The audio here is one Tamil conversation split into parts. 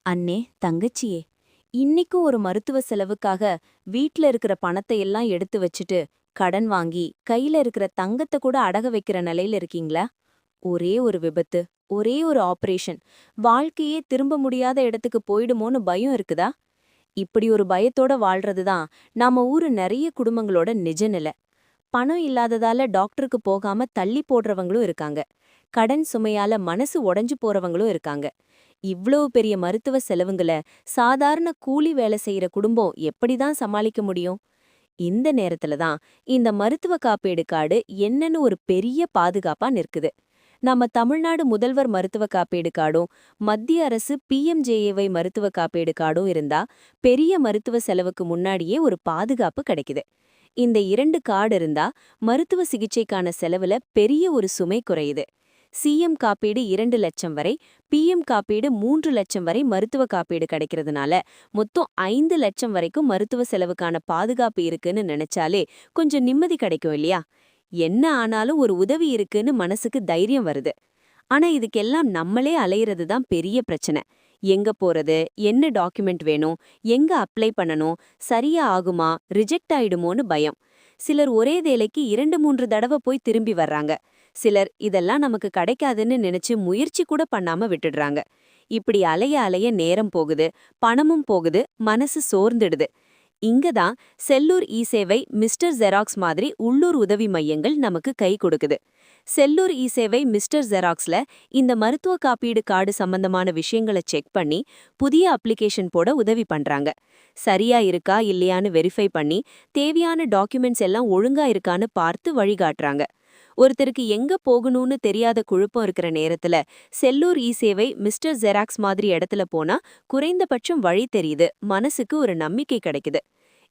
அண்ணே, தங்கச்சியே, இன்னிக்கும் ஒரு மருத்துவ செலவுக்காக வீட்ல இருக்கிற பணத்தை எல்லாம் எடுத்து வச்சுட்டு கடன் வாங்கி கையில இருக்கிற தங்கத்தை கூட அடக வைக்கிற நிலையில இருக்கீங்களா? ஒரே ஒரு விபத்து, ஒரே ஒரு ஆபரேஷன், வாழ்க்கையே திரும்ப முடியாத இடத்துக்கு போயிடுமோன்னு பயம் இருக்குதா? இப்படி ஒரு பயத்தோட வாழ்றதுதான் நாம ஊரு நிறைய குடும்பங்களோட நிஜ நிலை. பணம் இல்லாததால டாக்டருக்கு போகாம தள்ளி போடுறவங்களும் இருக்காங்க. கடன் சுமையால மனசு உடைஞ்சு போறவங்களும் இருக்காங்க. இவ்ளோ பெரிய மருத்துவ செலவுங்கள சாதாரண கூலி வேலை செய்யற குடும்பம் எப்படிதான் சமாளிக்க முடியும்? இந்த நேரத்துல தான் இந்த மருத்துவ காப்பீடு கார்டு என்னன்னு ஒரு பெரிய பாதுகாப்பா நிற்குது. நம்ம தமிழ்நாடு முதல்வர் மருத்துவ காப்பீடு கார்டும் மத்திய அரசு பிஎம்ஜேஏவை மருத்துவ காப்பீடு கார்டும் இருந்தா பெரிய மருத்துவ செலவுக்கு முன்னாடியே ஒரு பாதுகாப்பு கிடைக்குது. இந்த 2 கார்டு இருந்தா மருத்துவ சிகிச்சைக்கான செலவுல பெரிய ஒரு சுமை குறையுது. சிஎம் காப்பீடு 2 லட்சம் வரை, பிஎம் காப்பீடு 3 லட்சம் வரை மருத்துவ காப்பீடு கிடைக்கிறதுனால மொத்தம் 5 லட்சம் வரைக்கும் மருத்துவ செலவுக்கான பாதுகாப்பு இருக்குன்னு நினைச்சாலே கொஞ்சம் நிம்மதி கிடைக்கும் இல்லையா? என்ன ஆனாலும் ஒரு உதவி இருக்குன்னு மனசுக்கு தைரியம் வருது. ஆனா இதுக்கெல்லாம் நம்மளே அலையிறது தான் பெரிய பிரச்சனை. எங்க போறது, என்ன டாக்குமெண்ட் வேணும், எங்க அப்ளை பண்ணணும், சரியா ஆகுமா, ரிஜெக்ட் ஆயிடுமோன்னு பயம். சிலர் ஒரே வேலைக்கு 2-3 தடவை போய் திரும்பி வர்றாங்க. சிலர் இதெல்லாம் நமக்கு கிடைக்காதுன்னு நினைச்சு முயற்சி கூட பண்ணாம விட்டுடுறாங்க. இப்படி அலைய அலைய நேரம் போகுது, பணமும் போகுது, மனசு சோர்ந்துடுது. இங்கதான் செல்லூர் இ சேவை, மிஸ்டர் ஜெராக்ஸ் மாதிரி உள்ளூர் உதவி மையங்கள் நமக்கு கை கொடுக்குது. செல்லூர் இ சேவை, மிஸ்டர் ஜெராக்ஸ்ல இந்த மருத்துவ காப்பீடு கார்டு சம்பந்தமான விஷயங்களை செக் பண்ணி புதிய அப்ளிகேஷன் போட உதவி பண்றாங்க. சரியா இருக்கா இல்லையான்னு வெரிஃபை பண்ணி தேவையான டாக்குமெண்ட்ஸ் எல்லாம் ஒழுங்கா இருக்கான்னு பார்த்து வழிகாட்டுறாங்க. ஒருத்தருக்கு எங்க போகணும்னு தெரியாத குழப்பம் இருக்கிற நேரத்துல செல்லூர் இ சேவை, மிஸ்டர் ஜெராக்ஸ் மாதிரி இடத்துல போனா குறைந்தபட்சம் வழி தெரியுது, மனசுக்கு ஒரு நம்பிக்கை கிடைக்குது.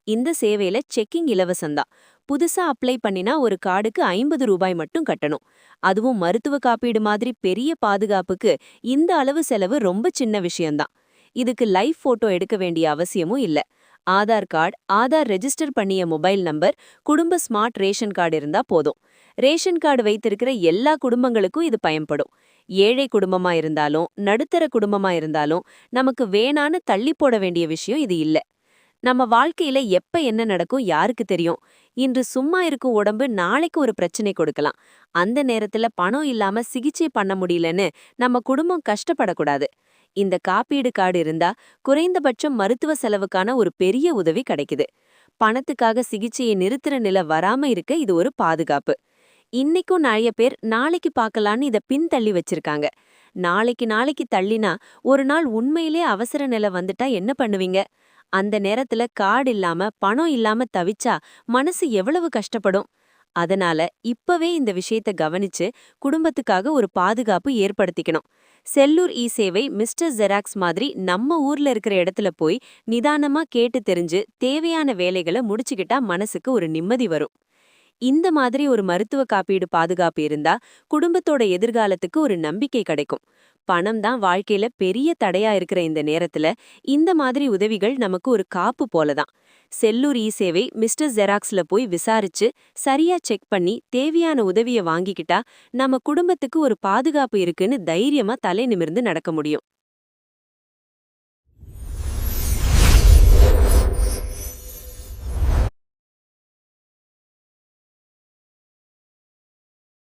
இந்த சேவையில செக்கிங் இலவசம்தான். புதுசா அப்ளை பண்ணினா ஒரு கார்டுக்கு 50 ரூபாய் மட்டும் கட்டணும். அதுவும் மருத்துவ காப்பீடு மாதிரி பெரிய பாதுகாப்புக்கு இந்த அளவு செலவு ரொம்ப சின்ன விஷயம்தான். இதுக்கு லைவ் போட்டோ எடுக்க வேண்டிய அவசியமும் இல்ல. ஆதார் கார்டு, ஆதார் ரெஜிஸ்டர் பண்ணிய மொபைல் நம்பர், குடும்ப ஸ்மார்ட் ரேஷன் கார்டு இருந்தா போதும். ரேஷன் கார்டு வைத்திருக்கிற எல்லா குடும்பங்களுக்கும் இது பயன்படும். ஏழை குடும்பமா இருந்தாலும் நடுத்தர குடும்பமா இருந்தாலும் நமக்கு வேணான்னு தள்ளி போட வேண்டிய விஷயம் இது இல்ல. நம்ம வாழ்க்கையில எப்ப என்ன நடக்கும் யாருக்கு தெரியும்? இன்று சும்மா இருக்கும் உடம்பு நாளைக்கு ஒரு பிரச்சனை கொடுக்கலாம். அந்த நேரத்துல பணம் இல்லாம சிகிச்சை பண்ண முடியலன்னு நம்ம குடும்பம் கஷ்டப்படக்கூடாது. இந்த காப்பீடு கார்டு இருந்தா குறைந்தபட்சம் மருத்துவ செலவுக்கான ஒரு பெரிய உதவி கிடைக்குது. பணத்துக்காக சிகிச்சையை நிறுத்துற நிலை வராம இருக்க இது ஒரு பாதுகாப்பு. இன்னைக்கும் நிறைய பேர் நாளைக்கு பார்க்கலான்னு இத பின்தள்ளி வச்சிருக்காங்க. நாளைக்கு நாளைக்கு தள்ளினா ஒரு நாள் உண்மையிலே அவசர நிலை வந்துட்டா என்ன பண்ணுவீங்க? அந்த நேரத்துல கார்டு இல்லாம பணம் இல்லாம தவிச்சா மனசு எவ்வளவு கஷ்டப்படும்? அதனால இப்பவே இந்த விஷயத்த கவனிச்சு குடும்பத்துக்காக ஒரு பாதுகாப்பு ஏற்படுத்திக்கணும். செல்லூர் இ சேவை, மிஸ்டர் ஜெராக்ஸ் மாதிரி நம்ம ஊர்ல இருக்கிற இடத்துல போய் நிதானமா கேட்டு தெரிஞ்சு தேவையான வேலைகளை முடிச்சுக்கிட்டா மனசுக்கு ஒரு நிம்மதி வரும். இந்த மாதிரி ஒரு மருத்துவ காப்பீடு பாதுகாப்பு இருந்தா குடும்பத்தோட எதிர்காலத்துக்கு ஒரு நம்பிக்கை கிடைக்கும். பணம் தான் வாழ்க்கையில பெரிய தடையா இருக்கிற இந்த நேரத்துல இந்த மாதிரி உதவிகள் நமக்கு ஒரு காப்பு போலதான். செல்லூர் இ சேவை, மிஸ்டர் ஜெராக்ஸ்ல போய் விசாரிச்சு சரியா செக் பண்ணி தேவையான உதவியை வாங்கிக்கிட்டா நம்ம குடும்பத்துக்கு ஒரு பாதுகாப்பு இருக்குன்னு தைரியமா தலை நிமிர்ந்து நடக்க முடியும்.